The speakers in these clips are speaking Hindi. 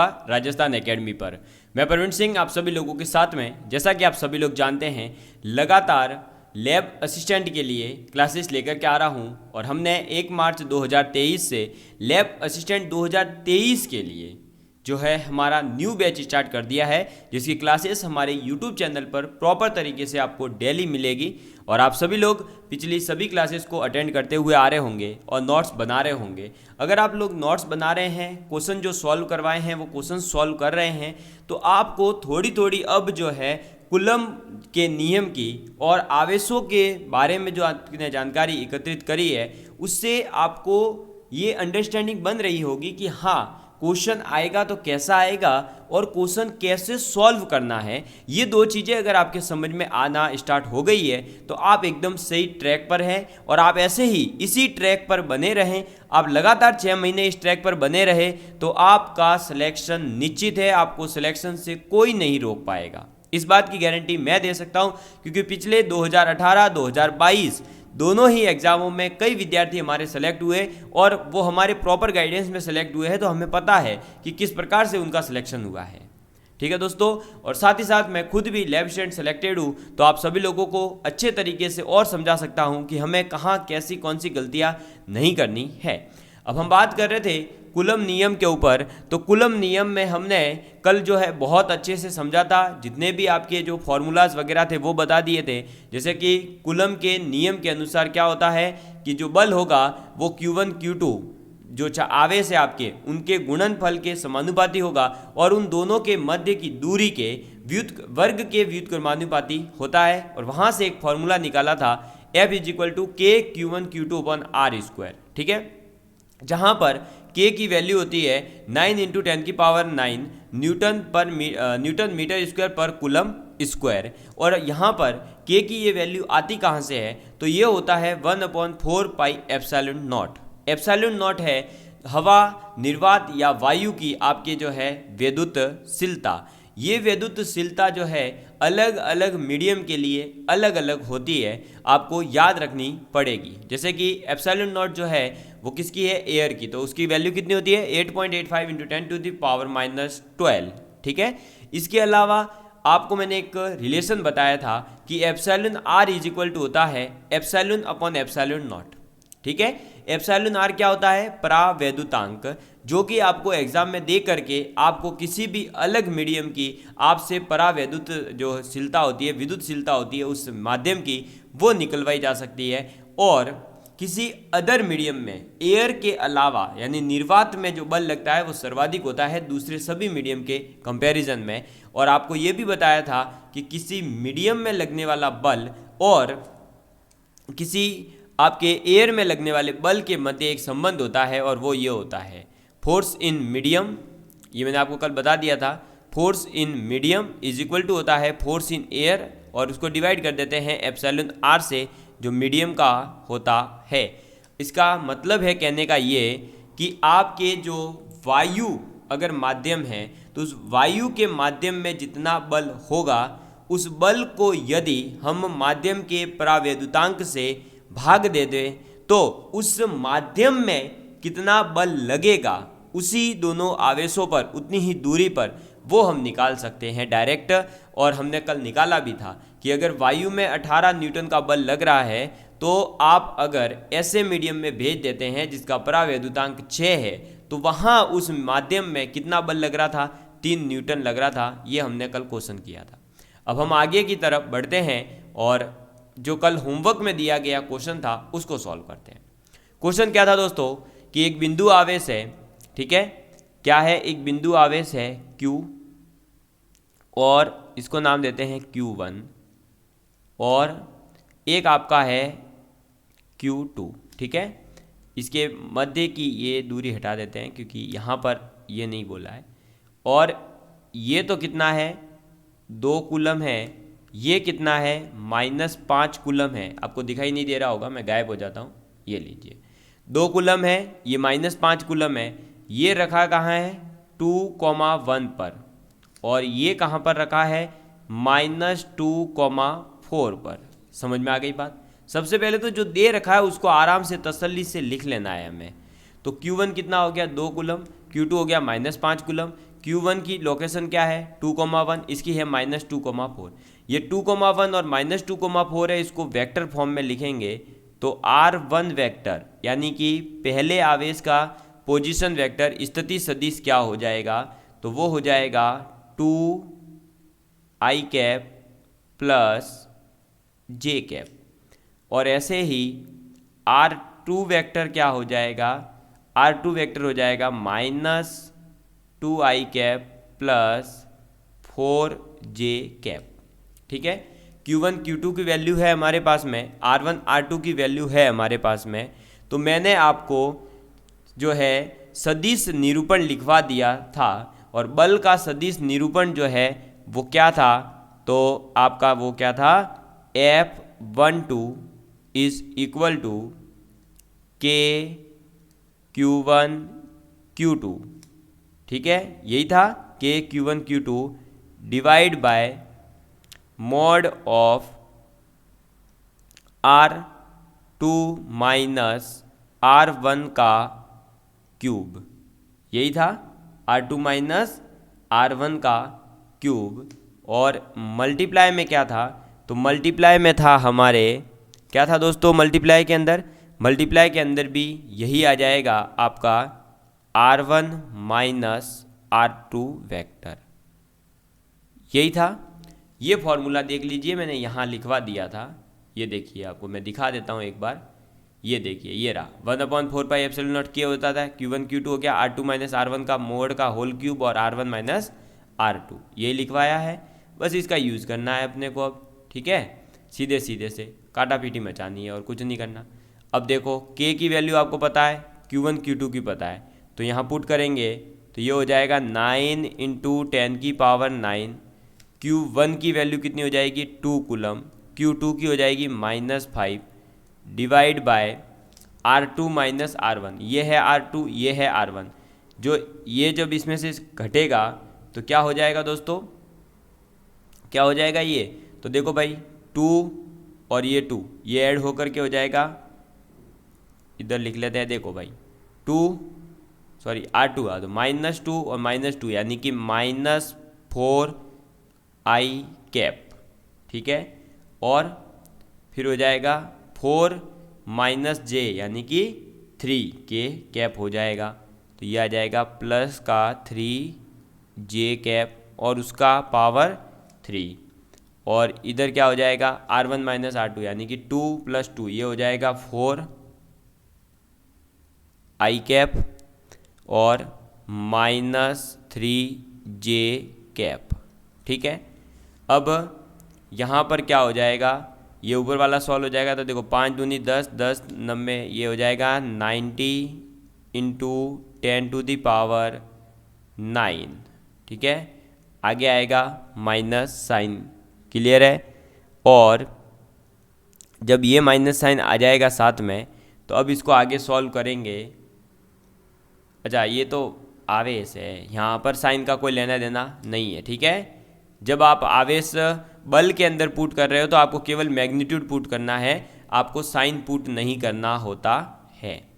राजस्थान एकेडमी पर। मैं प्रवीण सिंह आप सभी लोगों के साथ में, जैसा कि आप सभी लोग जानते हैं, लगातार लैब असिस्टेंट के लिए क्लासेस लेकर के आ रहा हूं और हमने 1 मार्च 2023 से लैब असिस्टेंट 2023 के लिए जो है हमारा न्यू बैच स्टार्ट कर दिया है, जिसकी क्लासेस हमारे यूट्यूब चैनल पर प्रॉपर तरीके से आपको डेली मिलेगी और आप सभी लोग पिछली सभी क्लासेस को अटेंड करते हुए आ रहे होंगे और नोट्स बना रहे होंगे। अगर आप लोग नोट्स बना रहे हैं, क्वेश्चन जो सॉल्व करवाए हैं वो क्वेश्चन सॉल्व कर रहे हैं, तो आपको थोड़ी थोड़ी अब जो है कूलम के नियम की और आवेशों के बारे में जो आपने जानकारी एकत्रित करी है, उससे आपको ये अंडरस्टैंडिंग बन रही होगी कि हाँ, क्वेश्चन आएगा तो कैसा आएगा और क्वेश्चन कैसे सॉल्व करना है। ये दो चीज़ें अगर आपके समझ में आना स्टार्ट हो गई है तो आप एकदम सही ट्रैक पर हैं और आप ऐसे ही इसी ट्रैक पर बने रहें। आप लगातार 6 महीने इस ट्रैक पर बने रहे तो आपका सिलेक्शन निश्चित है, आपको सिलेक्शन से कोई नहीं रोक पाएगा। इस बात की गारंटी मैं दे सकता हूँ, क्योंकि पिछले 2018, 2022 दोनों ही एग्जामों में कई विद्यार्थी हमारे सेलेक्ट हुए और वो हमारे प्रॉपर गाइडेंस में सेलेक्ट हुए हैं, तो हमें पता है कि किस प्रकार से उनका सिलेक्शन हुआ है। ठीक है दोस्तों, और साथ ही साथ मैं खुद भी लैब स्टूडेंट सेलेक्टेड हूँ, तो आप सभी लोगों को अच्छे तरीके से और समझा सकता हूँ कि हमें कहाँ कैसी कौन सी गलतियाँ नहीं करनी है। अब हम बात कर रहे थे कूलम नियम के ऊपर, तो कूलम नियम में हमने कल जो है बहुत अच्छे से समझा था, जितने भी आपके जो फॉर्मूलाज वगैरह थे वो बता दिए थे। जैसे कि कूलम के नियम के अनुसार क्या होता है कि जो बल होगा वो Q1 Q2 जो आवेश है आपके, उनके गुणनफल के समानुपाती होगा और उन दोनों के मध्य की दूरी के वर्ग के व्युत्क्रमानुपाती होता है। और वहाँ से एक फॉर्मूला निकाला था F = K Q1 Q2/r²। ठीक है, जहाँ पर K की वैल्यू होती है 9 × 10⁹ न्यूटन मीटर स्क्वायर पर कूलम स्क्वायर। और यहाँ पर K की ये वैल्यू आती कहाँ से है, तो ये होता है 1/4πε0। ε0 है हवा, निर्वात या वायु की आपके जो है वैद्युतशीलता। ये वैद्युतशीलता जो है अलग अलग मीडियम के लिए अलग अलग होती है, आपको याद रखनी पड़ेगी। जैसे कि ε0 जो है वो किसकी है, एयर की, तो उसकी वैल्यू कितनी होती है 8.85 × 10⁻⁻12। ठीक है, इसके अलावा आपको मैंने एक रिलेशन बताया था कि εr होता है ε/ε0। ठीक है, εr क्या होता है, परावैद्युतांक, जो कि आपको एग्जाम में दे करके आपको किसी भी अलग मीडियम की आपसे परावैद्युत जो शीलता होती है, विद्युतशीलता होती है उस माध्यम की, वो निकलवाई जा सकती है। और किसी अदर मीडियम में एयर के अलावा यानी निर्वात में जो बल लगता है वो सर्वाधिक होता है दूसरे सभी मीडियम के कंपैरिजन में। और आपको ये भी बताया था कि किसी मीडियम में लगने वाला बल और किसी आपके एयर में लगने वाले बल के मध्य एक संबंध होता है और वो ये होता है फोर्स इन मीडियम। ये मैंने आपको कल बता दिया था, फोर्स इन मीडियम = होता है फोर्स इन एयर, और उसको डिवाइड कर देते हैं εr से, जो मीडियम का होता है। इसका मतलब है कहने का ये कि आपके जो वायु अगर माध्यम है तो उस वायु के माध्यम में जितना बल होगा, उस बल को यदि हम माध्यम के परावैद्युतांक से भाग दे दें तो उस माध्यम में कितना बल लगेगा, उसी दोनों आवेशों पर उतनी ही दूरी पर वो हम निकाल सकते हैं डायरेक्ट। और हमने कल निकाला भी था कि अगर वायु में 18 न्यूटन का बल लग रहा है तो आप अगर ऐसे मीडियम में भेज देते हैं जिसका परावैद्युतांक 6 है, तो वहाँ उस माध्यम में कितना बल लग रहा था, 3 न्यूटन लग रहा था। ये हमने कल क्वेश्चन किया था। अब हम आगे की तरफ बढ़ते हैं और जो कल होमवर्क में दिया गया क्वेश्चन था उसको सॉल्व करते हैं। क्वेश्चन क्या था दोस्तों कि एक बिंदु आवेश है, ठीक है, क्या है, एक बिंदु आवेश है Q और इसको नाम देते हैं Q1 और एक आपका है Q2। ठीक है, इसके मध्य की ये दूरी हटा देते हैं क्योंकि यहाँ पर ये नहीं बोला है। और ये तो कितना है, 2 कूलम है, ये कितना है -5 कूलम है। आपको दिखाई नहीं दे रहा होगा, मैं गायब हो जाता हूँ। ये लीजिए 2 कूलम है, ये -5 कूलम है। ये रखा कहाँ है 2,1 पर, और ये कहाँ पर रखा है -2,4 पर। समझ में आ गई बात। सबसे पहले तो जो दे रखा है उसको आराम से तसल्ली से लिख लेना है हमें। तो Q1 कितना हो गया 2 कूलम, Q2 हो गया -5 कूलम। Q1 की लोकेशन क्या है 2,1, इसकी है -2,4। ये 2,1 और -2,4 है, इसको वेक्टर फॉर्म में लिखेंगे तो R1 वेक्टर यानी कि पहले आवेश का पोजीशन वेक्टर स्थिति सदिश क्या हो जाएगा, तो वो हो जाएगा 2i cap plus j cap. और ऐसे ही R2 वेक्टर क्या हो जाएगा, R2 वेक्टर हो जाएगा -2i cap plus 4j cap. ठीक है, Q1 Q2 की वैल्यू है हमारे पास में, R1 R2 की वैल्यू है हमारे पास में। तो मैंने आपको जो है सदिश निरूपण लिखवा दिया था, और बल का सदिश निरूपण जो है वो क्या था, तो आपका वो क्या था, F12 is equal to K Q1 Q2। ठीक है, यही था K Q1 Q2 divide by mod of R2 minus R1 का क्यूब। यही था R2 माइनस R1 का क्यूब। और मल्टीप्लाई में क्या था, तो मल्टीप्लाई में था हमारे क्या था दोस्तों, मल्टीप्लाई के अंदर भी यही आ जाएगा आपका R1 माइनस R2 वेक्टर। यही था, ये फॉर्मूला देख लीजिए, मैंने यहाँ लिखवा दिया था। ये देखिए, आपको मैं दिखा देता हूँ एक बार। ये देखिए, ये रहा 1/4πε0 K होता था, Q1 Q2 हो गया R2 माइनस R1 का मोड का होल क्यूब और R1 माइनस R2, ये लिखवाया है। बस इसका यूज़ करना है अपने को अब। ठीक है, सीधे से काटा पीटी मचानी है और कुछ नहीं करना। अब देखो K की वैल्यू आपको पता है, Q1 Q2 की पता है, तो यहाँ पुट करेंगे तो ये हो जाएगा 9 × 10⁹ Q1 की वैल्यू कितनी हो जाएगी 2 कूलम, Q2 की हो जाएगी -5 divide by R2 minus R1। ये है R2, ये है R1। जो ये जब इसमें से घटेगा तो क्या हो जाएगा दोस्तों, क्या हो जाएगा ये, तो देखो भाई 2 और ये 2 ये ऐड होकर के हो जाएगा, इधर लिख लेते हैं, देखो भाई R2 आ तो -2 और -2 यानी कि -4i कैप। ठीक है, और फिर हो जाएगा 4 - j यानी कि 3k कैप हो जाएगा। तो ये आ जाएगा प्लस का 3j कैप और उसका पावर 3। और इधर क्या हो जाएगा R1 माइनस R2 यानी कि 2 + 2 ये हो जाएगा 4i कैप और -3j कैप। ठीक है, अब यहाँ पर क्या हो जाएगा, ये ऊपर वाला सॉल्व हो जाएगा तो देखो 5 दूनी 10, 10 90, ये हो जाएगा 90 × 10⁹9। ठीक है, आगे आएगा माइनस साइन, क्लियर है। और जब ये माइनस साइन आ जाएगा साथ में, तो अब इसको आगे सॉल्व करेंगे। अच्छा, ये तो आवेश है, यहाँ पर साइन का कोई लेना देना नहीं है। ठीक है, जब आप आवेश बल के अंदर पुट कर रहे हो तो आपको केवल मैग्नीट्यूड पुट करना है, आपको साइन पुट नहीं करना होता है।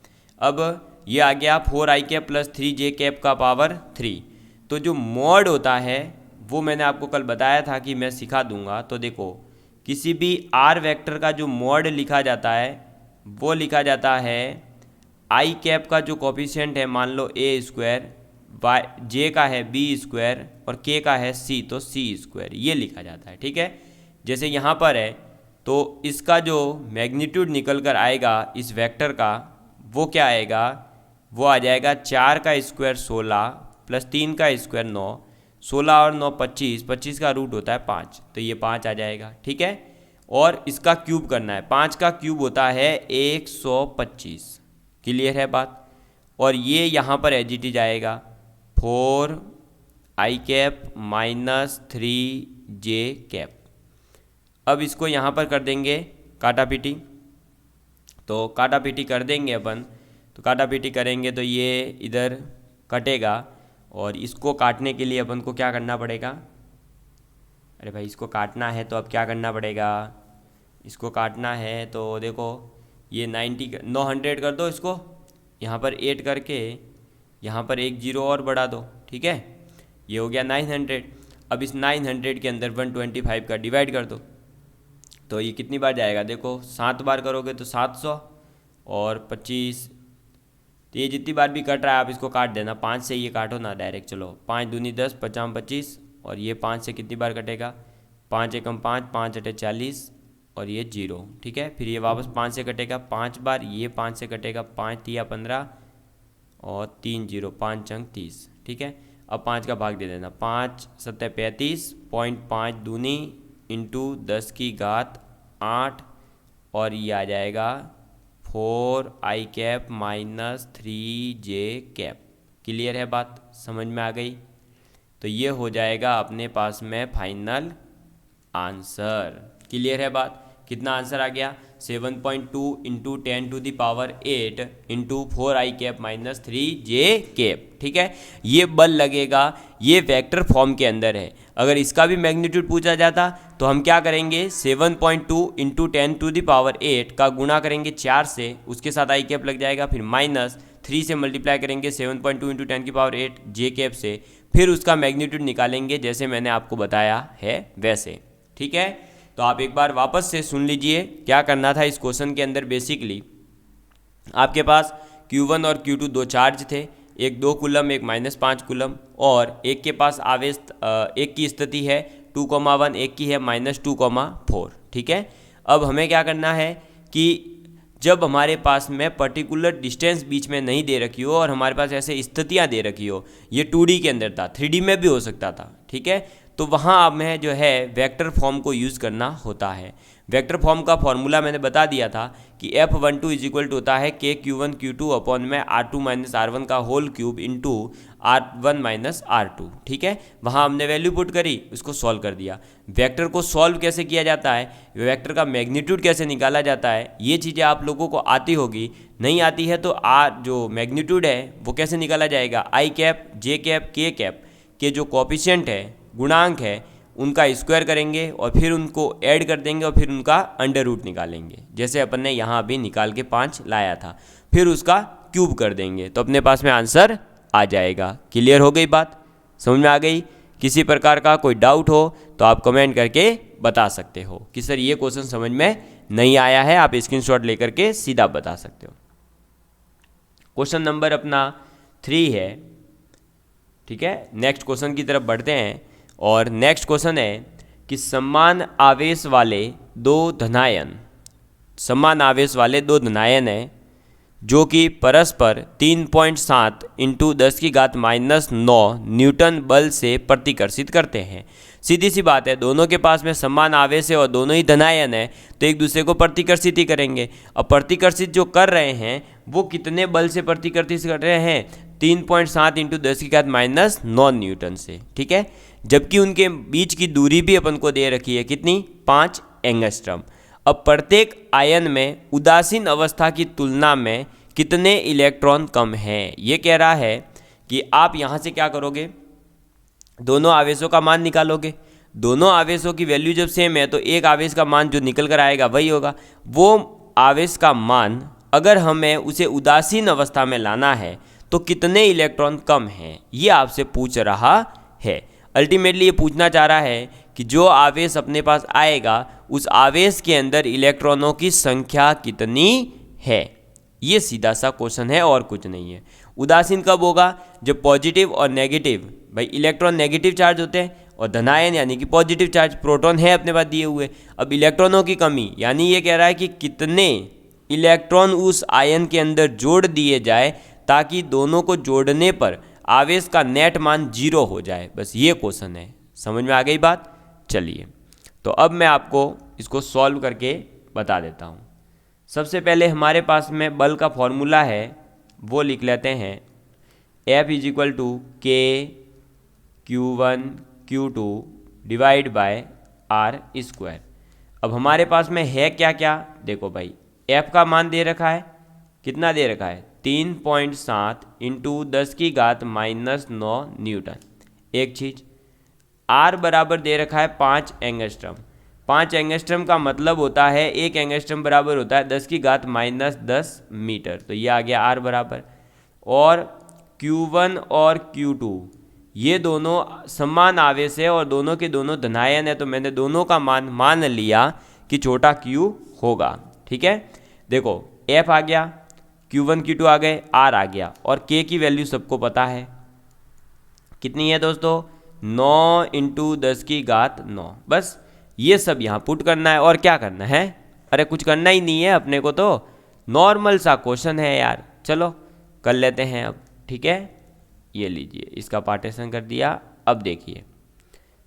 अब ये आ गया 4i cap plus 3j cap का पावर 3। तो जो मॉड होता है वो मैंने आपको कल बताया था कि मैं सिखा दूंगा। तो देखो, किसी भी r वेक्टर का जो मॉड लिखा जाता है वो लिखा जाता है i कैप का जो कोफिशिएंट है, मान लो a², j का है b² और k का है c, तो c², ये लिखा जाता है। ठीक है, जैसे यहाँ पर है तो इसका जो मैग्नीट्यूड निकल कर आएगा इस वेक्टर का, वो क्या आएगा, वो आ जाएगा 4 का स्क्वायर 16 प्लस 3 का स्क्वायर 9, 16 और 9 25, 25 का रूट होता है 5, तो ये 5 आ जाएगा। ठीक है, और इसका क्यूब करना है, 5 का क्यूब होता है 125, क्लियर है बात। और ये यहाँ पर एज आएगा 4i cap minus 3j cap. अब इसको यहाँ पर कर देंगे काटा पीटी, तो काटा पीटी कर देंगे अपन। तो काटा पीटी करेंगे तो ये इधर कटेगा, और इसको काटने के लिए अपन को क्या करना पड़ेगा, अरे भाई इसको काटना है तो अब क्या करना पड़ेगा, इसको काटना है तो देखो ये 900 कर दो इसको, यहाँ पर 8 करके यहाँ पर एक 0 और बढ़ा दो। ठीक है, ये हो गया 900। अब इस 900 के अंदर 125 का डिवाइड कर दो, तो ये कितनी बार जाएगा देखो, 7 बार करोगे तो 700 और 25, तो ये जितनी बार भी कट रहा है आप इसको काट देना, 5 से ये काटो ना डायरेक्ट, चलो 5 दूनी 10, 50 25, और ये 5 से कितनी बार कटेगा, 5 एकम 5, 5 अटे 40 और ये 0, ठीक है। फिर ये वापस 5 से कटेगा 5 बार, ये 5 से कटेगा 5 तिया 15 और 3 0, 5 अंक 30, ठीक है। अब 5 का भाग दे देना, 5 सत्ते 35, 0.5 दूनी इंटू 10 की घात 8 और ये आ जाएगा 4i cap minus 3j cap. Clear है बात, समझ में आ गई? तो ये हो जाएगा अपने पास में फाइनल आंसर। क्लियर है बात? कितना आंसर आ गया, 7.2 into 10 to the power 8 into 4i cap minus 3j cap, ठीक है। ये बल लगेगा, ये वेक्टर फॉर्म के अंदर है। अगर इसका भी मैग्नीट्यूड पूछा जाता तो हम क्या करेंगे, 7.2 इंटू 10 टू द पावर 8 का गुणा करेंगे 4 से, उसके साथ आई कैप लग जाएगा, फिर माइनस 3 से मल्टीप्लाई करेंगे 7.2 इंटू 10 की पावर 8 जे कैप से, फिर उसका मैग्नीट्यूड निकालेंगे जैसे मैंने आपको बताया है वैसे, ठीक है। तो आप एक बार वापस से सुन लीजिए क्या करना था इस क्वेश्चन के अंदर। बेसिकली आपके पास Q1 और Q2 दो चार्ज थे, एक 2 कूलम एक -5 कूलम, और एक के पास आवेश एक की स्थिति है 2,1, एक की है -2,4, ठीक है। अब हमें क्या करना है कि जब हमारे पास में पर्टिकुलर डिस्टेंस बीच में नहीं दे रखी हो और हमारे पास ऐसे स्थितियाँ दे रखी हो, ये 2D के अंदर था, 3D में भी हो सकता था, ठीक है। तो वहाँ हमें जो है वेक्टर फॉर्म को यूज़ करना होता है। वेक्टर फॉर्म का फॉर्मूला मैंने बता दिया था कि F12 इज इक्वल टू होता है KQ1 Q2 अपॉन में R2 माइनस R1 का whole cube into R1 minus R2, ठीक है। वहाँ हमने वैल्यू पुट करी, उसको सॉल्व कर दिया। वेक्टर को सॉल्व कैसे किया जाता है, वेक्टर का मैग्नीट्यूड कैसे निकाला जाता है, ये चीज़ें आप लोगों को आती होगी। नहीं आती है तो जो मैग्नीट्यूड है वो कैसे निकाला जाएगा, आई कैप जे कैप के कैप के जो कोफिशिएंट है, गुणांक है, उनका स्क्वायर करेंगे और फिर उनको ऐड कर देंगे और फिर उनका अंडर रूट निकालेंगे, जैसे अपन ने यहाँ अभी निकाल के 5 लाया था, फिर उसका क्यूब कर देंगे तो अपने पास में आंसर आ जाएगा। क्लियर हो गई बात, समझ में आ गई? किसी प्रकार का कोई डाउट हो तो आप कमेंट करके बता सकते हो कि सर ये क्वेश्चन समझ में नहीं आया है, आप स्क्रीनशॉट लेकर के सीधा बता सकते हो। क्वेश्चन नंबर अपना 3 है, ठीक है। नेक्स्ट क्वेश्चन की तरफ बढ़ते हैं और नेक्स्ट क्वेश्चन है कि समान आवेश वाले दो धनायन हैं जो कि परस्पर 3.7 इंटू 10 की घात -9 न्यूटन बल से प्रतिकर्षित करते हैं। सीधी सी बात है, दोनों के पास में समान आवेश है और दोनों ही धनायन है तो एक दूसरे को प्रतिकर्षित ही करेंगे। अब प्रतिकर्षित जो कर रहे हैं वो कितने बल से प्रतिकर्षित कर रहे हैं, 3.7 इंटू 10 की घात -9 न्यूटन से, ठीक है। जबकि उनके बीच की दूरी भी अपन को दे रखी है कितनी, 5 एंगस्ट्रम। अब प्रत्येक आयन में उदासीन अवस्था की तुलना में कितने इलेक्ट्रॉन कम हैं, ये कह रहा है कि आप यहाँ से क्या करोगे, दोनों आवेशों का मान निकालोगे। दोनों आवेशों की वैल्यू जब सेम है तो एक आवेश का मान जो निकल कर आएगा वही होगा। वो आवेश का मान अगर हमें उसे उदासीन अवस्था में लाना है तो कितने इलेक्ट्रॉन कम हैं, ये आपसे पूछ रहा है। अल्टीमेटली ये पूछना चाह रहा है कि जो आवेश अपने पास आएगा उस आवेश के अंदर इलेक्ट्रॉनों की संख्या कितनी है। ये सीधा सा क्वेश्चन है और कुछ नहीं है। उदासीन कब होगा, जब पॉजिटिव और नेगेटिव, भाई इलेक्ट्रॉन नेगेटिव चार्ज होते हैं और धनायन यानी कि पॉजिटिव चार्ज, प्रोटॉन है अपने पास दिए हुए। अब इलेक्ट्रॉनों की कमी यानी ये कह रहा है कि कितने इलेक्ट्रॉन उस आयन के अंदर जोड़ दिए जाए ताकि दोनों को जोड़ने पर आवेश का नेट मान 0 हो जाए, बस ये क्वेश्चन है। समझ में आ गई बात? चलिए तो अब मैं आपको इसको सॉल्व करके बता देता हूँ। सबसे पहले हमारे पास में बल का फॉर्मूला है वो लिख लेते हैं, F इज इक्वल टू के Q1 Q2 divide by R square. अब हमारे पास में है क्या क्या, देखो भाई F का मान दे रखा है, कितना दे रखा है, 3.7 इंटू 10 की घात -9 न्यूटन। एक चीज़, R बराबर दे रखा है 5 एंगस्ट्रम। 5 एंगस्ट्रम का मतलब होता है 1 एंगस्ट्रम बराबर होता है 10 की घात -10 मीटर, तो ये आ गया R बराबर। और Q1 और Q2 ये दोनों समान आवेश है और दोनों के दोनों धनायन है, तो मैंने दोनों का मान मान लिया कि छोटा q होगा। ठीक है, देखो F आ गया, Q1 Q2 आ गए, R आ गया, और K की वैल्यू सबको पता है कितनी है दोस्तों, 9 × 10⁻9। बस ये सब यहाँ पुट करना है और क्या करना है, अरे कुछ करना ही नहीं है अपने को, तो नॉर्मल सा क्वेश्चन है यार, चलो कर लेते हैं अब। ठीक है, ये लीजिए, इसका पार्टीशन कर दिया। अब देखिए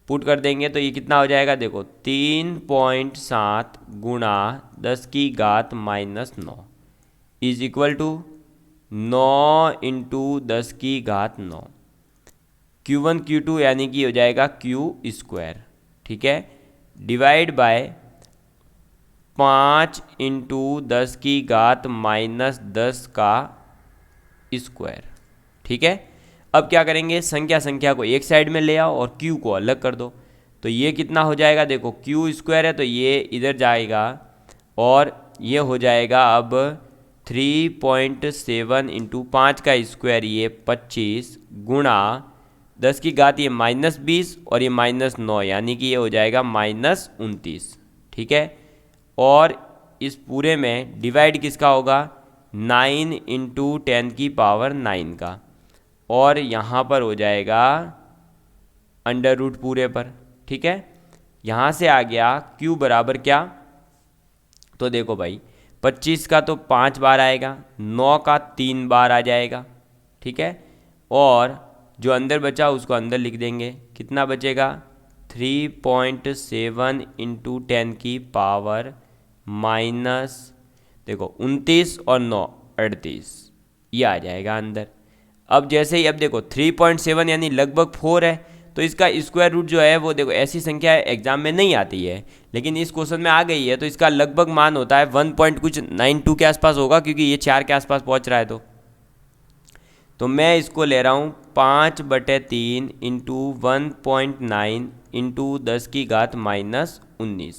पुट कर देंगे तो ये कितना हो जाएगा, देखो 3.7 × 10⁻9 is equal to 9 × 10⁻9। Q1 Q2 यानी कि हो जाएगा Q²। ठीक है, डिवाइड बाय 5 × 10⁻10 का स्क्वायर। ठीक है, अब क्या करेंगे, संख्या को एक साइड में ले आओ और Q को अलग कर दो, तो ये कितना हो जाएगा, देखो Q² है तो ये इधर जाएगा और ये हो जाएगा अब 3.7 × 5 का स्क्वायर, ये 25 गुणा 10 की घात ये -20 और ये -9, यानी कि ये हो जाएगा -29। ठीक है, और इस पूरे में डिवाइड किसका होगा, 9 × 10⁻9 का, और यहाँ पर हो जाएगा √ पूरे पर। ठीक है, यहाँ से आ गया Q बराबर क्या, तो देखो भाई 25 का तो 5 बार आएगा, 9 का 3 बार आ जाएगा। ठीक है, और जो अंदर बचा उसको अंदर लिख देंगे, कितना बचेगा 3.7 × 10⁻, देखो 29 और 9 38, ये आ जाएगा अंदर। अब जैसे ही अब देखो 3.7 यानी लगभग 4 है, तो इसका स्क्वायर रूट जो है वो देखो ऐसी संख्या एग्जाम में नहीं आती है, लेकिन इस क्वेश्चन में आ गई है, तो इसका लगभग मान होता है 1.92 के आसपास होगा, क्योंकि ये 4 के आसपास पहुंच रहा है। तो मैं इसको ले रहा हूँ 5/3 × 1.9 × 10⁻19।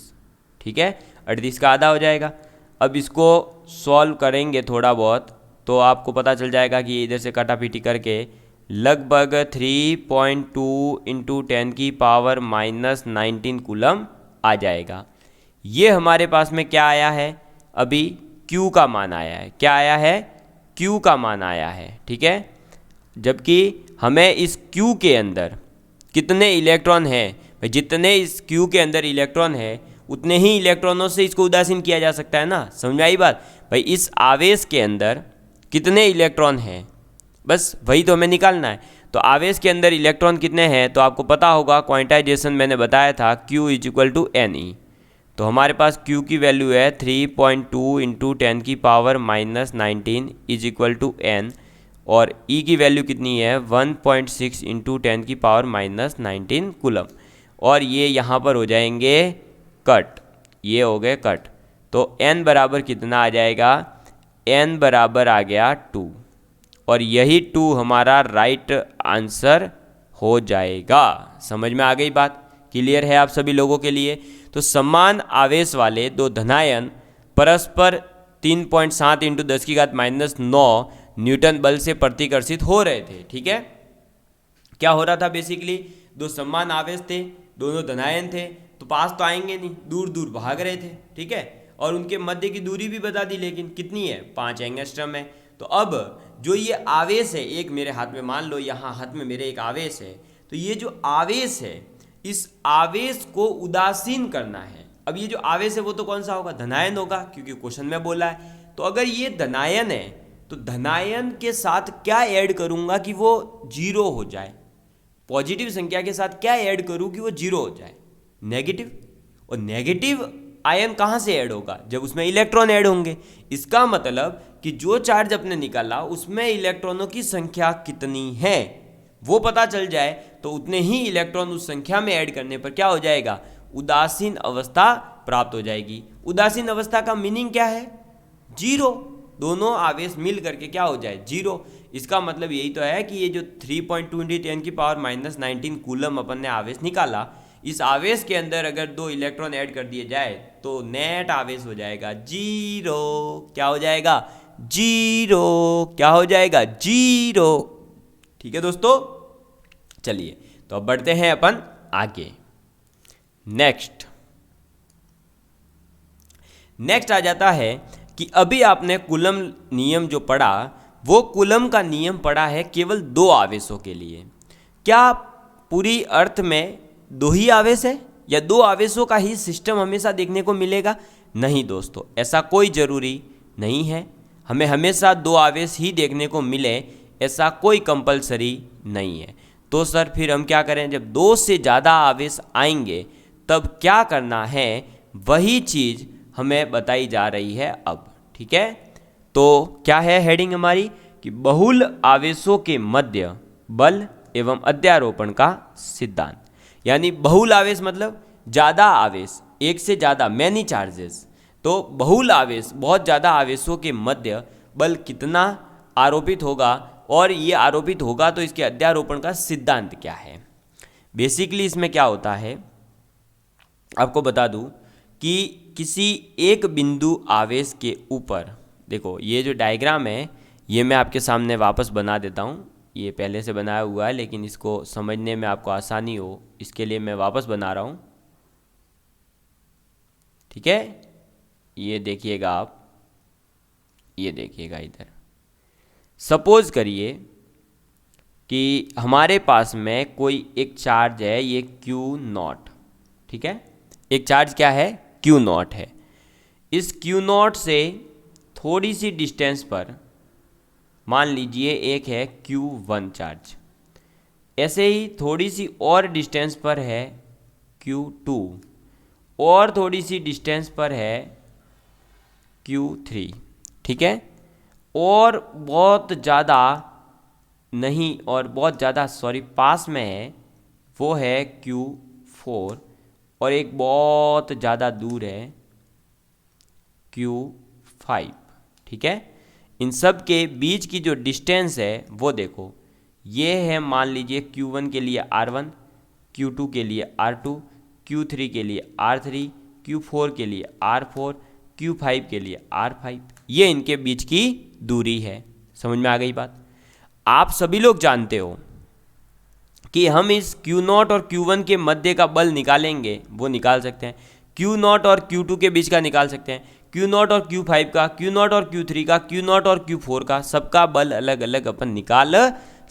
ठीक है, 38 का आधा हो जाएगा। अब इसको सॉल्व करेंगे थोड़ा बहुत तो आपको पता चल जाएगा कि इधर से काटापीटी करके लगभग 3.2 × 10⁻19 कूलम आ जाएगा। ये हमारे पास में क्या आया है, अभी Q का मान आया है। क्या आया है, Q का मान आया है। ठीक है, जबकि हमें इस Q के अंदर कितने इलेक्ट्रॉन हैं, भाई जितने इस Q के अंदर इलेक्ट्रॉन है उतने ही इलेक्ट्रॉनों से इसको उदासीन किया जा सकता है ना, समझ में आई बात। भाई इस आवेश के अंदर कितने इलेक्ट्रॉन हैं, बस वही तो हमें निकालना है। तो आवेश के अंदर इलेक्ट्रॉन कितने हैं, तो आपको पता होगा क्वांटाइजेशन मैंने बताया था, Q = Ne। तो हमारे पास Q की वैल्यू है 3.2 × 10⁻19 = N, और E की वैल्यू कितनी है 1.6 × 10⁻19 कूलम, और ये यहाँ पर हो जाएंगे कट, ये हो गए कट। तो N बराबर कितना आ जाएगा, N बराबर आ गया 2, और यही 2 हमारा राइट आंसर हो जाएगा। समझ में आ गई बात, क्लियर है आप सभी लोगों के लिए। तो समान आवेश वाले दो धनायन परस्पर 3.7 × 10⁻9 न्यूटन बल से प्रतिकर्षित हो रहे थे। ठीक है, क्या हो रहा था, बेसिकली दो समान आवेश थे, दोनों धनायन थे, तो पास तो आएंगे नहीं, दूर दूर भाग रहे थे। ठीक है, और उनके मध्य की दूरी भी बता दी, लेकिन कितनी है, 5 एंगस्ट्रम है। तो अब जो ये आवेश है, एक मेरे हाथ में, मान लो यहाँ हाथ में मेरे एक आवेश है, तो ये जो आवेश है इस आवेश को उदासीन करना है। अब ये जो आवेश है वो तो कौन सा होगा, धनायन होगा, क्योंकि क्वेश्चन में बोला है। तो अगर ये धनायन है तो धनायन के साथ क्या ऐड करूंगा कि वो 0 हो जाए, पॉजिटिव संख्या के साथ क्या ऐड करूं कि वो 0 हो जाए, नेगेटिव। और नेगेटिव आयन कहाँ से ऐड होगा, जब उसमें इलेक्ट्रॉन ऐड होंगे। इसका मतलब कि जो चार्ज अपने निकाला उसमें इलेक्ट्रॉनों की संख्या कितनी है वो पता चल जाए, तो उतने ही इलेक्ट्रॉन उस संख्या में ऐड करने पर क्या हो जाएगा, उदासीन अवस्था प्राप्त हो जाएगी। उदासीन अवस्था का मीनिंग क्या है, 0, दोनों आवेश मिल करके क्या हो जाए, 0। इसका मतलब यही तो है कि ये जो 3.2 × 10⁻19 कूलम अपन ने आवेश निकाला, इस आवेश के अंदर अगर 2 इलेक्ट्रॉन ऐड कर दिए जाए तो नेट आवेश हो जाएगा 0। क्या हो जाएगा, 0। क्या हो जाएगा, 0। ठीक है दोस्तों, चलिए तो अब बढ़ते हैं अपन आगे। नेक्स्ट आ जाता है कि अभी आपने कूलम नियम जो पढ़ा, वो कूलम का नियम पढ़ा है केवल 2 आवेशों के लिए। क्या पूरी अर्थ में 2 ही आवेश है या 2 आवेशों का ही सिस्टम हमेशा देखने को मिलेगा? नहीं दोस्तों, ऐसा कोई ज़रूरी नहीं है। हमें हमेशा 2 आवेश ही देखने को मिले ऐसा कोई कंपलसरी नहीं है। तो सर फिर हम क्या करें? जब 2 से ज़्यादा आवेश आएंगे तब क्या करना है, वही चीज़ हमें बताई जा रही है अब। ठीक है, तो क्या है हेडिंग हमारी कि बहुल आवेशों के मध्य बल एवं अध्यारोपण का सिद्धांत। यानी बहुल आवेश मतलब ज़्यादा आवेश, एक से ज़्यादा, मैनी चार्जेस। तो बहुल आवेश, बहुत ज़्यादा आवेशों के मध्य बल कितना आरोपित होगा, और ये आरोपित होगा तो इसके अध्यारोपण का सिद्धांत क्या है। बेसिकली इसमें क्या होता है आपको बता दूं कि किसी एक बिंदु आवेश के ऊपर, देखो ये जो डायग्राम है ये मैं आपके सामने वापस बना देता हूँ। ये पहले से बनाया हुआ है लेकिन इसको समझने में आपको आसानी हो इसके लिए मैं वापस बना रहा हूँ। ठीक है, ये देखिएगा आप, ये देखिएगा इधर। सपोज करिए कि हमारे पास में कोई एक चार्ज है, ये Q0। ठीक है, एक चार्ज क्या है? Q0 है। इस Q0 से थोड़ी सी डिस्टेंस पर मान लीजिए एक है Q1 चार्ज, ऐसे ही थोड़ी सी और डिस्टेंस पर है Q2, और थोड़ी सी डिस्टेंस पर है Q3। ठीक है, और बहुत ज़्यादा नहीं, और बहुत ज़्यादा पास में है वो है Q4, और एक बहुत ज़्यादा दूर है Q5। ठीक है, इन सब के बीच की जो डिस्टेंस है वो देखो, ये है मान लीजिए Q1 के लिए R1, Q2 के लिए R2, Q3 के लिए R3, Q4 के लिए R4, Q5 के लिए R5। ये इनके बीच की दूरी है। समझ में आ गई बात? आप सभी लोग जानते हो कि हम इस Q0 और Q1 के मध्य का बल निकालेंगे, वो निकाल सकते हैं। Q0 और Q2 के बीच का निकाल सकते हैं, Q0 और Q5 का, Q0 और Q3 का, Q0 और Q4 का, सबका बल अलग अलग अपन निकाल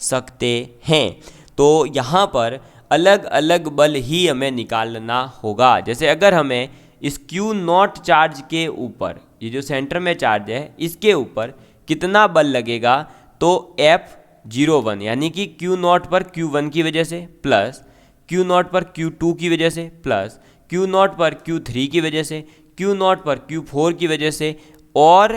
सकते हैं। तो यहाँ पर अलग अलग बल ही हमें निकालना होगा। जैसे अगर हमें इस Q0 चार्ज के ऊपर, ये जो सेंटर में चार्ज है इसके ऊपर कितना बल लगेगा, तो F01 यानी कि Q0 पर Q1 की वजह से, प्लस Q0 पर Q2 की वजह से, प्लस Q0 पर Q3 की वजह से, Q0 पर Q4 की वजह से, और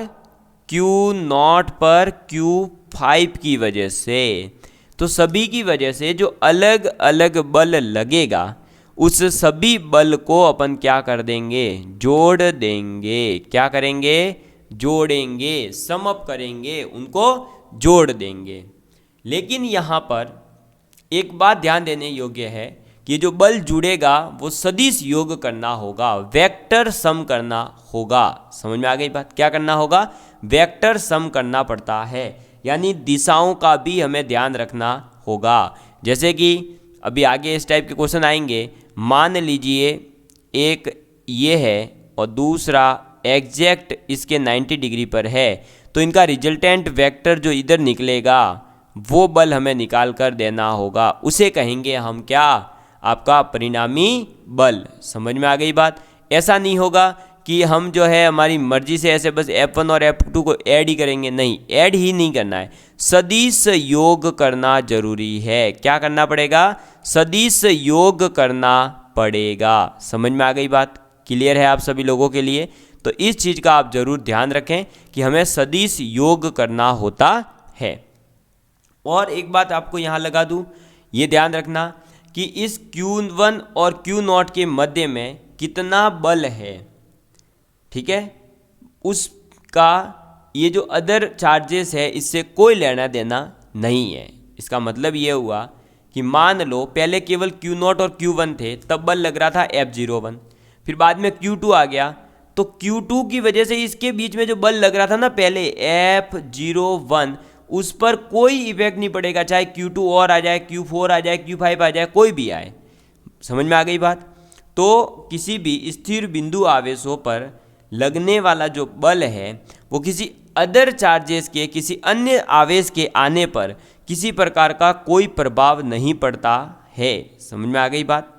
Q0 पर Q5 की वजह से। तो सभी की वजह से जो अलग अलग बल लगेगा उस सभी बल को अपन क्या कर देंगे? जोड़ देंगे। क्या करेंगे? जोड़ेंगे, सम अप करेंगे, उनको जोड़ देंगे। लेकिन यहाँ पर एक बात ध्यान देने योग्य है कि जो बल जुड़ेगा वो सदिश योग करना होगा, वेक्टर सम करना होगा। समझ में आ गई बात? क्या करना होगा? वेक्टर सम करना पड़ता है, यानी दिशाओं का भी हमें ध्यान रखना होगा। जैसे कि अभी आगे इस टाइप के क्वेश्चन आएंगे। मान लीजिए एक ये है और दूसरा एग्जैक्ट इसके 90 डिग्री पर है, तो इनका रिजल्टेंट वेक्टर जो इधर निकलेगा वो बल हमें निकाल कर देना होगा। उसे कहेंगे हम क्या? आपका परिणामी बल। समझ में आ गई बात? ऐसा नहीं होगा कि हम जो है हमारी मर्जी से ऐसे बस F1 और F2 को ऐड ही करेंगे। नहीं, ऐड ही नहीं करना है, सदिश योग करना जरूरी है। क्या करना पड़ेगा? सदिश योग करना पड़ेगा। समझ में आ गई बात? क्लियर है आप सभी लोगों के लिए? तो इस चीज़ का आप जरूर ध्यान रखें कि हमें सदिश योग करना होता है। और एक बात आपको यहाँ लगा दूँ, ये ध्यान रखना कि इस Q1 और Q0 के मध्य में कितना बल है। ठीक है, उसका ये जो अदर चार्जेस है इससे कोई लेना देना नहीं है। इसका मतलब ये हुआ कि मान लो पहले केवल Q0 और Q1 थे, तब बल लग रहा था F01, फिर बाद में Q2 आ गया, तो Q2 की वजह से इसके बीच में जो बल लग रहा था ना पहले F01, उस पर कोई इफेक्ट नहीं पड़ेगा, चाहे Q2 और आ जाए, Q4 आ जाए, Q5 आ जाए, कोई भी आए। समझ में आ गई बात? तो किसी भी स्थिर बिंदु आवेशों पर लगने वाला जो बल है वो किसी अदर चार्जेस के, किसी अन्य आवेश के आने पर किसी प्रकार का कोई प्रभाव नहीं पड़ता है। समझ में आ गई बात?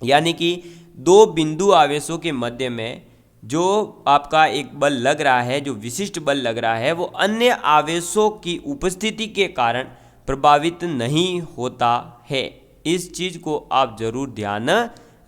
यानी कि दो बिंदु आवेशों के मध्य में जो आपका एक बल लग रहा है, जो विशिष्ट बल लग रहा है, वो अन्य आवेशों की उपस्थिति के कारण प्रभावित नहीं होता है। इस चीज़ को आप जरूर ध्यान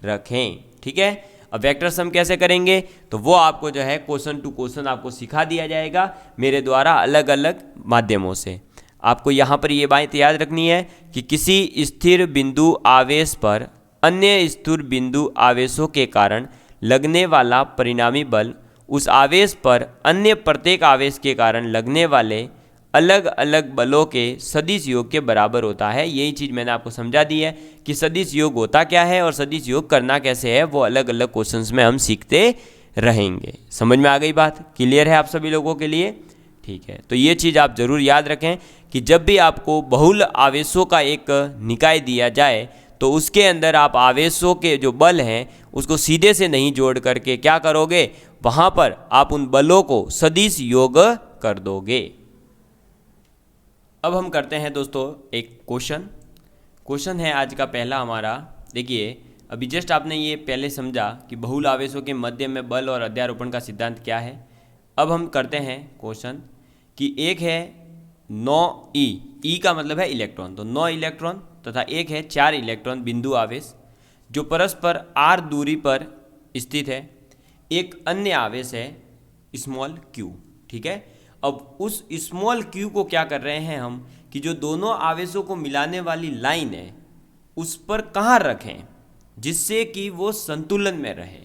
रखें, ठीक है। अब वेक्टर सम कैसे करेंगे तो वो आपको जो है क्वेश्चन टू क्वेश्चन आपको सिखा दिया जाएगा मेरे द्वारा अलग अलग माध्यमों से। आपको यहाँ पर ये बात याद रखनी है कि किसी स्थिर बिंदु आवेश पर अन्य स्थिर बिंदु आवेशों के कारण लगने वाला परिणामी बल उस आवेश पर अन्य प्रत्येक आवेश के कारण लगने वाले अलग अलग बलों के सदिश योग के बराबर होता है। यही चीज़ मैंने आपको समझा दी है कि सदिश योग होता क्या है और सदिश योग करना कैसे है, वो अलग अलग क्वेश्चंस में हम सीखते रहेंगे। समझ में आ गई बात? क्लियर है आप सभी लोगों के लिए? ठीक है, तो ये चीज़ आप ज़रूर याद रखें कि जब भी आपको बहुल आवेशों का एक निकाय दिया जाए तो उसके अंदर आप आवेशों के जो बल हैं उसको सीधे से नहीं जोड़ करके क्या करोगे, वहाँ पर आप उन बलों को सदिश योग कर दोगे। अब हम करते हैं दोस्तों एक क्वेश्चन है आज का पहला हमारा। देखिए अभी जस्ट आपने ये पहले समझा कि बहुल आवेशों के मध्य में बल और अध्यारोपण का सिद्धांत क्या है। अब हम करते हैं क्वेश्चन कि एक है 9e, ई का मतलब है इलेक्ट्रॉन, तो 9 इलेक्ट्रॉन तथा एक है 4 इलेक्ट्रॉन बिंदु आवेश जो परस्पर r दूरी पर स्थित है। एक अन्य आवेश है स्मॉल q, ठीक है। अब उस स्मॉल q को क्या कर रहे हैं हम कि जो दोनों आवेशों को मिलाने वाली लाइन है उस पर कहाँ रखें जिससे कि वो संतुलन में रहे।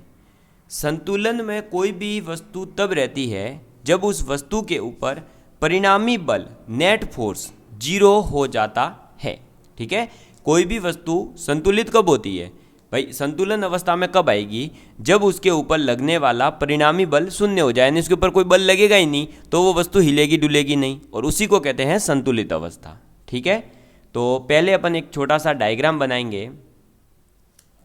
संतुलन में कोई भी वस्तु तब रहती है जब उस वस्तु के ऊपर परिणामी बल नेट फोर्स 0 हो जाता है, ठीक है। कोई भी वस्तु संतुलित कब होती है भाई? संतुलन अवस्था में कब आएगी? जब उसके ऊपर लगने वाला परिणामी बल शून्य हो जाए, यानी उसके ऊपर कोई बल लगेगा ही नहीं, तो वो वस्तु हिलेगी डुलेगी नहीं, और उसी को कहते हैं संतुलित अवस्था, ठीक है। तो पहले अपन एक छोटा सा डायग्राम बनाएंगे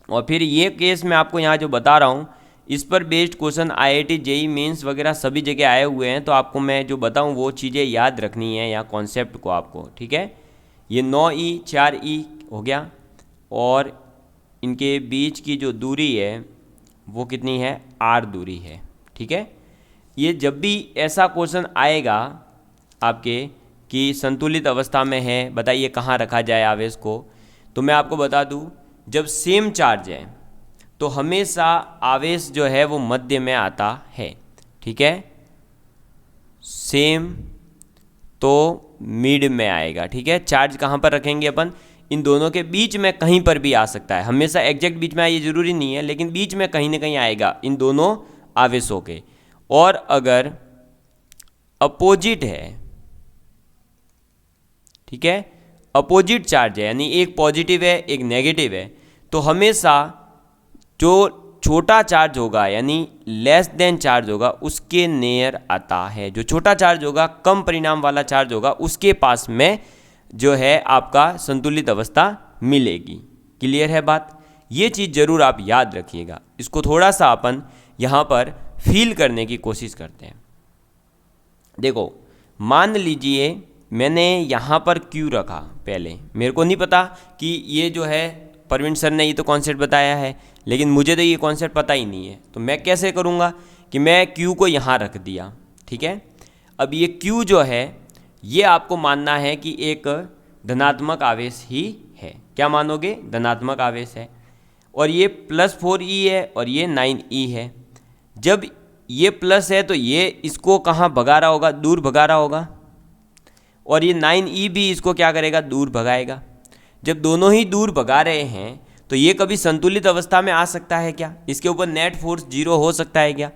और फिर ये केस मैं आपको यहाँ जो बता रहा हूँ इस पर based question IIT JEE Mains वगैरह सभी जगह आए हुए हैं, तो आपको मैं जो बताऊँ वो चीज़ें याद रखनी है यहाँ कॉन्सेप्ट को आपको, ठीक है। ये 9e 4e हो गया और इनके बीच की जो दूरी है वो कितनी है? r दूरी है, ठीक है। ये जब भी ऐसा क्वेश्चन आएगा आपके कि संतुलित अवस्था में है, बताइए कहाँ रखा जाए आवेश को, तो मैं आपको बता दूं जब सेम चार्ज है तो हमेशा आवेश जो है वो मध्य में आता है, ठीक है। सेम तो मिड में आएगा, ठीक है। चार्ज कहाँ पर रखेंगे अपन? इन दोनों के बीच में कहीं पर भी आ सकता है, हमेशा एग्जैक्ट बीच में आए ये जरूरी नहीं है, लेकिन बीच में कहीं ना कहीं आएगा इन दोनों आवेशों के। और अगर अपोजिट है, ठीक है, अपोजिट चार्ज है यानी एक पॉजिटिव है एक नेगेटिव है, तो हमेशा जो छोटा चार्ज होगा यानी लेस देन चार्ज होगा उसके नियर आता है। जो छोटा चार्ज होगा, कम परिणाम वाला चार्ज होगा, उसके पास में जो है आपका संतुलित अवस्था मिलेगी। क्लियर है बात? ये चीज़ जरूर आप याद रखिएगा। इसको थोड़ा सा अपन यहाँ पर फील करने की कोशिश करते हैं। देखो मान लीजिए मैंने यहाँ पर Q रखा, पहले मेरे को नहीं पता कि ये जो है प्रवीण सर ने ये तो कॉन्सेप्ट बताया है, लेकिन मुझे तो ये कॉन्सेप्ट पता ही नहीं है, तो मैं कैसे करूँगा कि मैं Q को यहाँ रख दिया, ठीक है। अब ये Q जो है ये आपको मानना है कि एक धनात्मक आवेश ही है। क्या मानोगे? धनात्मक आवेश है। और ये +4e है और ये 9e है। जब ये प्लस है तो ये इसको कहाँ भगा रहा होगा? दूर भगा रहा होगा। और ये 9e भी इसको क्या करेगा? दूर भगाएगा। जब दोनों ही दूर भगा रहे हैं तो ये कभी संतुलित अवस्था में आ सकता है क्या? इसके ऊपर नेट फोर्स 0 हो सकता है क्या?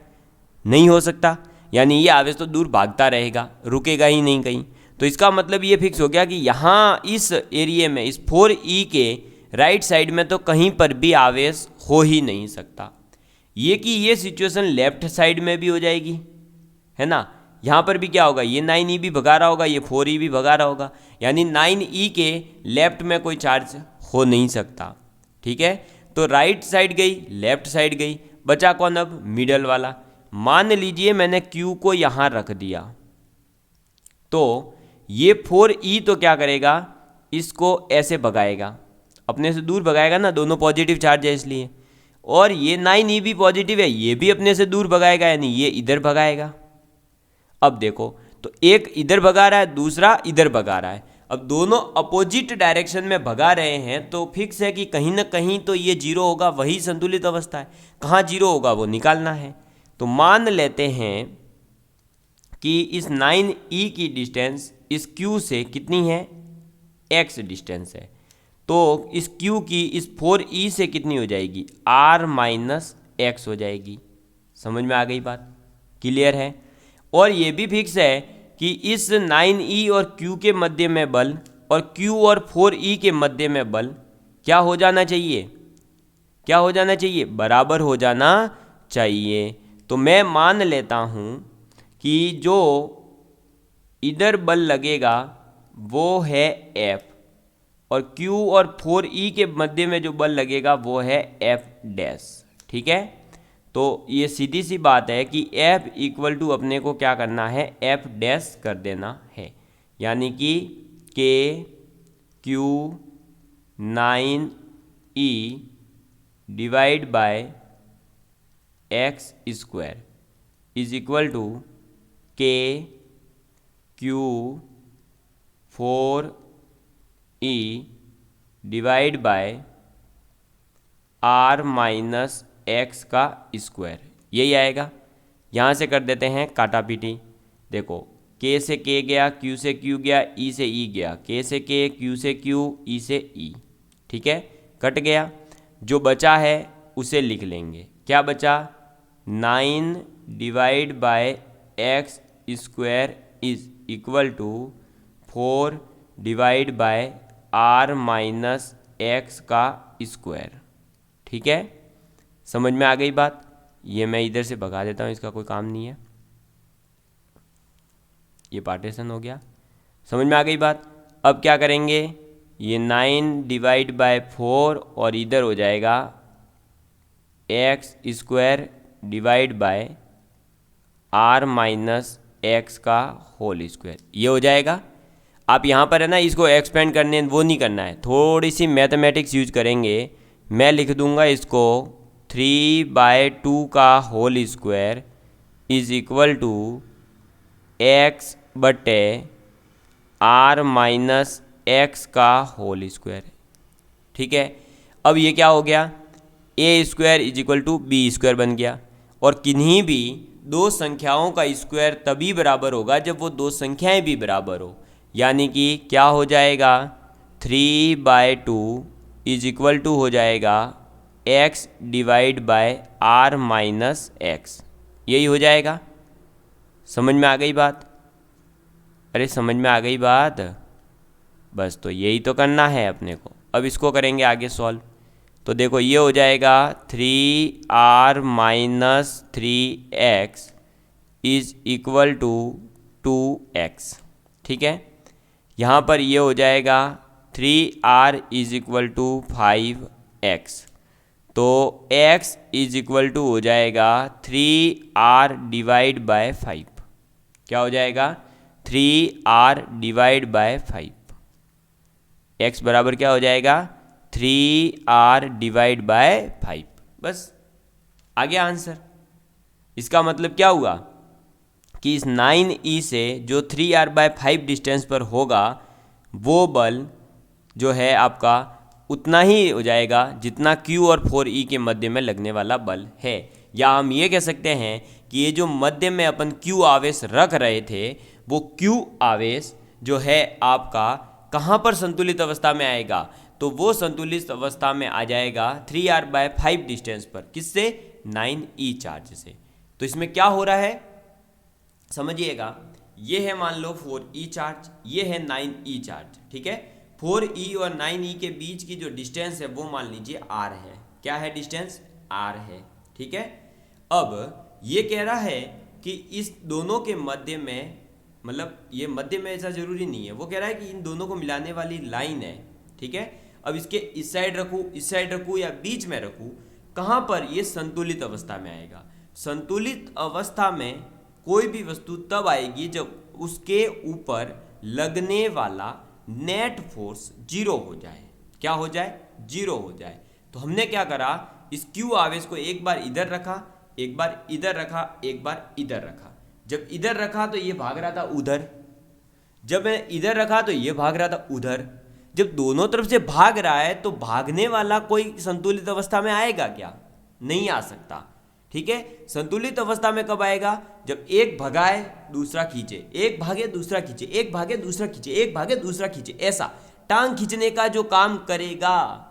नहीं हो सकता। यानी ये आवेश तो दूर भागता रहेगा, रुकेगा ही नहीं कहीं। तो इसका मतलब ये फिक्स हो गया कि यहाँ इस एरिया में इस 4e के राइट साइड में तो कहीं पर भी आवेश हो ही नहीं सकता। ये कि ये सिचुएशन लेफ्ट साइड में भी हो जाएगी, है ना। यहाँ पर भी क्या होगा, ये 9e भी भगा रहा होगा, ये 4e भी भगा रहा होगा, यानी 9e के लेफ्ट में कोई चार्ज हो नहीं सकता। ठीक है, तो राइट साइड गई, लेफ्ट साइड गई, बचा कौन अब, मिडल वाला। मान लीजिए मैंने Q को यहाँ रख दिया, तो ये 4e तो क्या करेगा, इसको ऐसे भगाएगा, अपने से दूर भगाएगा ना, दोनों पॉजिटिव चार्ज है इसलिए। और ये 9e भी पॉजिटिव है, ये भी अपने से दूर भगाएगा, यानी ये इधर भगाएगा। अब देखो, तो एक इधर भगा रहा है, दूसरा इधर भगा रहा है। अब दोनों अपोजिट डायरेक्शन में भगा रहे हैं, तो फिक्स है कि कहीं ना कहीं तो ये जीरो होगा, वही संतुलित अवस्था है। कहाँ जीरो होगा वो निकालना है। तो मान लेते हैं कि इस 9e की डिस्टेंस इस Q से कितनी है, x डिस्टेंस है, तो इस Q की इस 4e से कितनी हो जाएगी, r माइनस एक्स हो जाएगी। समझ में आ गई बात, क्लियर है। और ये भी फिक्स है कि इस 9e और Q के मध्य में बल और Q और 4e के मध्य में बल क्या हो जाना चाहिए, क्या हो जाना चाहिए, बराबर हो जाना चाहिए। तो मैं मान लेता हूँ कि जो इधर बल लगेगा वो है F, और Q और 4e के मध्य में जो बल लगेगा वो है F डैश। ठीक है, तो ये सीधी सी बात है कि F इक्वल टू अपने को क्या करना है, F डैश कर देना है, यानी कि K Q 9e divide by x square is equal to K Q 4e divide by r minus x का स्क्वायर, यही आएगा। यहाँ से कर देते हैं काटा पीटी। देखो, K से K गया, Q से Q गया, E से E गया, K से K, Q से Q, E से E। ठीक है, कट गया। जो बचा है उसे लिख लेंगे, क्या बचा, 9 divide by x square is equal to 4 divide by r minus x का स्क्वायर। ठीक है, समझ में आ गई बात। ये मैं इधर से भगा देता हूँ, इसका कोई काम नहीं है, ये पार्टीशन हो गया। समझ में आ गई बात। अब क्या करेंगे, ये 9 डिवाइड बाय 4 और इधर हो जाएगा x square divide by r minus x का होल स्क्वायर, ये हो जाएगा। आप यहाँ पर है ना, इसको एक्सपेंड करने वो नहीं करना है, थोड़ी सी मैथमेटिक्स यूज करेंगे। मैं लिख दूंगा इसको 3/2 का whole square is equal to x बटे r माइनस एक्स का होल स्क्वायर। ठीक है, अब ये क्या हो गया, a square is equal to b square बन गया। और किन्हीं भी दो संख्याओं का स्क्वायर तभी बराबर होगा जब वो दो संख्याएं भी बराबर हो, यानी कि क्या हो जाएगा, 3/2 इज इक्वल टू हो जाएगा x divide by r minus x, यही हो जाएगा। समझ में आ गई बात, अरे समझ में आ गई बात, बस तो यही तो करना है अपने को। अब इसको करेंगे आगे सॉल्व। तो देखो, ये हो जाएगा 3r minus 3x is equal to 2x। ठीक है, यहाँ पर ये हो जाएगा 3r is equal to 5x, तो x इज इक्वल टू हो जाएगा 3r डिवाइड बाय 5। क्या हो जाएगा, 3r डिवाइड बाय 5, x बराबर क्या हो जाएगा, 3r डिवाइड बाय 5। बस आ गया आंसर। इसका मतलब क्या हुआ कि इस 9e से जो 3r/5 डिस्टेंस पर होगा वो बल जो है आपका उतना ही हो जाएगा जितना Q और 4e के मध्य में लगने वाला बल है। या हम ये कह सकते हैं कि ये जो मध्य में अपन Q आवेश रख रहे थे वो Q आवेश जो है आपका कहाँ पर संतुलित अवस्था में आएगा, तो वो संतुलित अवस्था में आ जाएगा 3r/5 डिस्टेंस पर, किससे, 9e चार्ज से। तो इसमें क्या हो रहा है समझिएगा, ये है मान लो 4e चार्ज, ये है 9e चार्ज। ठीक है, 4e और 9e के बीच की जो डिस्टेंस है वो मान लीजिए r है। क्या है डिस्टेंस, r है। ठीक है, अब ये कह रहा है कि इस दोनों के मध्य में, मतलब ये मध्य में ऐसा जरूरी नहीं है, वो कह रहा है कि इन दोनों को मिलाने वाली लाइन है, ठीक है। अब इसके इस साइड रखूँ, इस साइड रखूँ या बीच में रखूँ, कहाँ पर ये संतुलित अवस्था में आएगा। संतुलित अवस्था में कोई भी वस्तु तब आएगी जब उसके ऊपर लगने वाला नेट फोर्स जीरो हो जाए। क्या हो जाए? जीरो हो जाए। तो हमने क्या करा, इस क्यू आवेश को एक बार इधर रखा, एक बार इधर रखा, एक बार इधर रखा। जब इधर रखा तो ये भाग रहा था उधर, जब मैं इधर रखा तो ये भाग रहा था उधर। जब दोनों तरफ से भाग रहा है तो भागने वाला कोई संतुलित अवस्था में आएगा क्या? नहीं आ सकता, ठीक है। संतुलित अवस्था में कब आएगा? जब एक भगाए दूसरा खींचे, एक भागे दूसरा खींचे, एक भागे दूसरा खींचे, एक भागे दूसरा खींचे, ऐसा टांग खींचने का जो काम करेगा।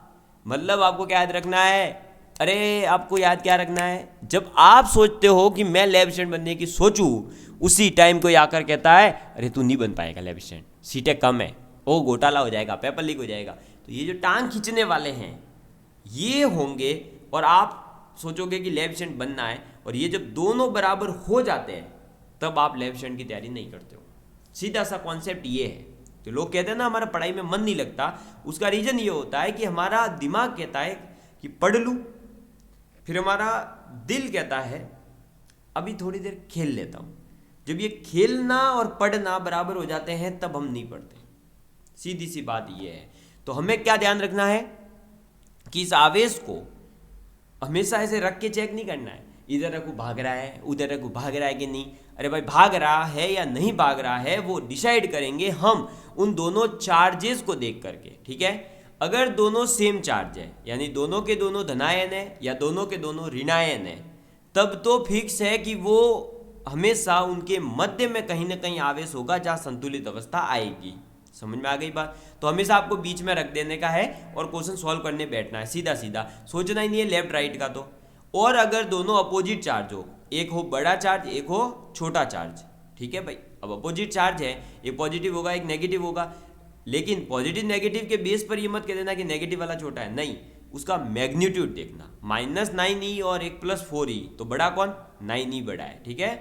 मतलब आपको क्या याद रखना है? अरे आपको याद क्या रखना है, जब आप सोचते हो कि मैं लैब असिस्टेंट बनने की सोचूं, उसी टाइम कोई आकर कहता है अरे तू नहीं बन पाएगा लैब असिस्टेंट, सीटें कम है, ओ घोटाला हो जाएगा, पेपर लीक हो जाएगा। तो ये जो टांग खींचने वाले हैं ये होंगे, और आप सोचोगे कि लैब असिस्टेंट बनना है, और ये जब दोनों बराबर हो जाते हैं तब आप लैब असिस्टेंट की तैयारी नहीं करते हो। सीधा सा कॉन्सेप्ट ये है। तो लोग कहते हैं ना हमारा पढ़ाई में मन नहीं लगता, उसका रीजन ये होता है कि हमारा दिमाग कहता है कि पढ़ लूँ, फिर हमारा दिल कहता है अभी थोड़ी देर खेल लेता हूँ। जब ये खेलना और पढ़ना बराबर हो जाते हैं तब हम नहीं पढ़ते। सीधी सी बात ये है। तो हमें क्या ध्यान रखना है कि इस आवेश को हमेशा ऐसे रख के चेक नहीं करना है, इधर रखूँ भाग रहा है, उधर रखूँ भाग रहा है कि नहीं। अरे भाई भाग रहा है या नहीं भाग रहा है वो डिसाइड करेंगे हम उन दोनों चार्जेस को देख करके, ठीक है। अगर दोनों सेम चार्ज है, यानी दोनों के दोनों धनायन है या दोनों के दोनों ऋणायन है, तब तो फिक्स है कि वो हमेशा उनके मध्य में कहीं ना कहीं आवेश होगा जहाँ संतुलित अवस्था आएगी। समझ में आ गई बात? तो हमेशा आपको बीच में रख देने का है और क्वेश्चन सॉल्व करने बैठना है, सीधा सीधा सोचना ही नहीं है लेफ्ट राइट का। तो और अगर दोनों अपोजिट चार्ज हो, एक हो बड़ा चार्ज एक हो छोटा चार्ज, ठीक है भाई। अब अपोजिट चार्ज है, एक पॉजिटिव होगा एक नेगेटिव होगा, लेकिन पॉजिटिव नेगेटिव के बेस पर ये मत कह देना कि नेगेटिव वाला छोटा है, नहीं, उसका मैग्नीट्यूड देखना। -9e और एक +4e, तो बड़ा कौन? 9e बड़ा है, ठीक है।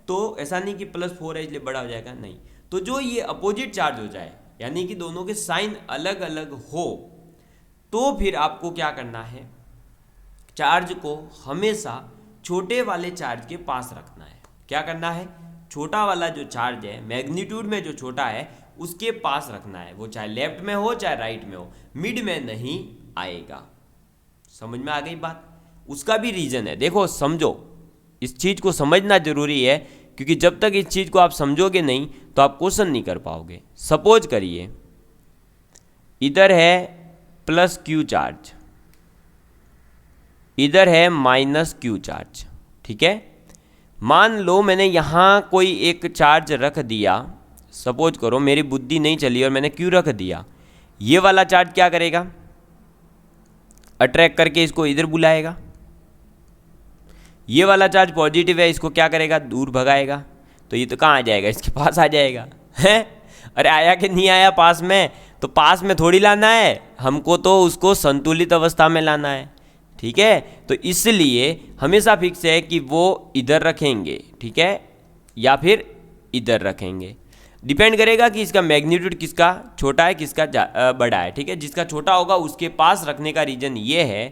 तो ऐसा नहीं कि +4 है इसलिए बड़ा हो जाएगा, नहीं। तो जो ये अपोजिट चार्ज हो जाए, यानी कि दोनों के साइन अलग अलग हो, तो फिर आपको क्या करना है, चार्ज को हमेशा छोटे वाले चार्ज के पास रखना है। क्या करना है? छोटा वाला जो चार्ज है मैग्नीट्यूड में जो छोटा है उसके पास रखना है, वो चाहे लेफ्ट में हो चाहे राइट में हो, मिड में नहीं आएगा। समझ में आ गई बात? उसका भी रीजन है, देखो समझो, इस चीज को समझना जरूरी है, क्योंकि जब तक इस चीज को आप समझोगे नहीं तो आप क्वेश्चन नहीं कर पाओगे। सपोज करिए इधर है +Q चार्ज, इधर है -Q चार्ज, ठीक है। मान लो मैंने यहाँ कोई एक चार्ज रख दिया, सपोज करो मेरी बुद्धि नहीं चली और मैंने Q रख दिया, ये वाला चार्ज क्या करेगा? अट्रैक्ट करके इसको इधर बुलाएगा। ये वाला चार्ज पॉजिटिव है, इसको क्या करेगा? दूर भगाएगा। तो ये तो कहाँ आ जाएगा? इसके पास आ जाएगा, है? अरे आया कि नहीं आया पास में? तो पास में थोड़ी लाना है हमको, तो उसको संतुलित अवस्था में लाना है, ठीक है। तो इसलिए हमेशा फिक्स है कि वो इधर रखेंगे, ठीक है, या फिर इधर रखेंगे। डिपेंड करेगा कि इसका मैग्नीट्यूड किसका छोटा है किसका बड़ा है, ठीक है। जिसका छोटा होगा उसके पास रखने का रीज़न ये है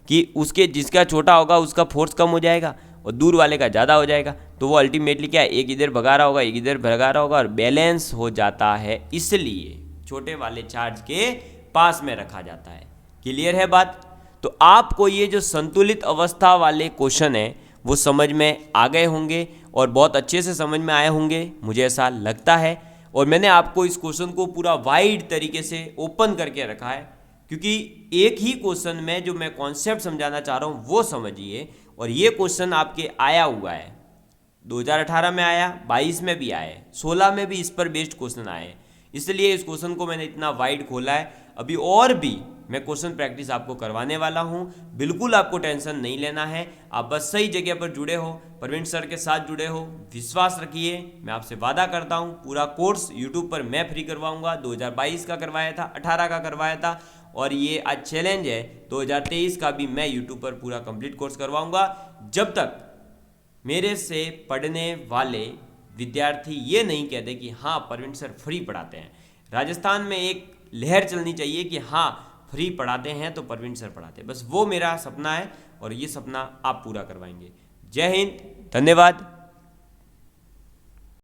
कि उसके जिसका छोटा होगा उसका फोर्स कम हो जाएगा और दूर वाले का ज़्यादा हो जाएगा। तो वो अल्टीमेटली क्या है, एक इधर भगा रहा होगा एक इधर भगा रहा होगा और बैलेंस हो जाता है, इसलिए छोटे वाले चार्ज के पास में रखा जाता है। क्लियर है बात? तो आपको ये जो संतुलित अवस्था वाले क्वेश्चन है वो समझ में आ गए होंगे और बहुत अच्छे से समझ में आए होंगे, मुझे ऐसा लगता है। और मैंने आपको इस क्वेश्चन को पूरा वाइड तरीके से ओपन करके रखा है, क्योंकि एक ही क्वेश्चन में जो मैं कॉन्सेप्ट समझाना चाह रहा हूँ वो समझिए। और ये क्वेश्चन आपके आया हुआ है, 2018 में आया, 22 में भी आया, 16 में भी इस पर बेस्ड क्वेश्चन आए, इसलिए इस क्वेश्चन को मैंने इतना वाइड खोला है। अभी और भी मैं क्वेश्चन प्रैक्टिस आपको करवाने वाला हूं, बिल्कुल आपको टेंशन नहीं लेना है। आप बस सही जगह पर जुड़े हो, प्रवीण सर के साथ जुड़े हो, विश्वास रखिए। मैं आपसे वादा करता हूं पूरा कोर्स यूट्यूब पर मैं फ्री करवाऊंगा। 2022 का करवाया था, 18 का करवाया था, और ये आज चैलेंज है 2023 का भी मैं यूट्यूब पर पूरा कंप्लीट कोर्स करवाऊंगा। जब तक मेरे से पढ़ने वाले विद्यार्थी ये नहीं कहते कि हाँ परवीन सर फ्री पढ़ाते हैं। राजस्थान में एक लहर चलनी चाहिए कि हाँ फ्री पढ़ाते हैं तो परवीन सर पढ़ाते हैं। बस वो मेरा सपना है और ये सपना आप पूरा करवाएंगे। जय हिंद, धन्यवाद।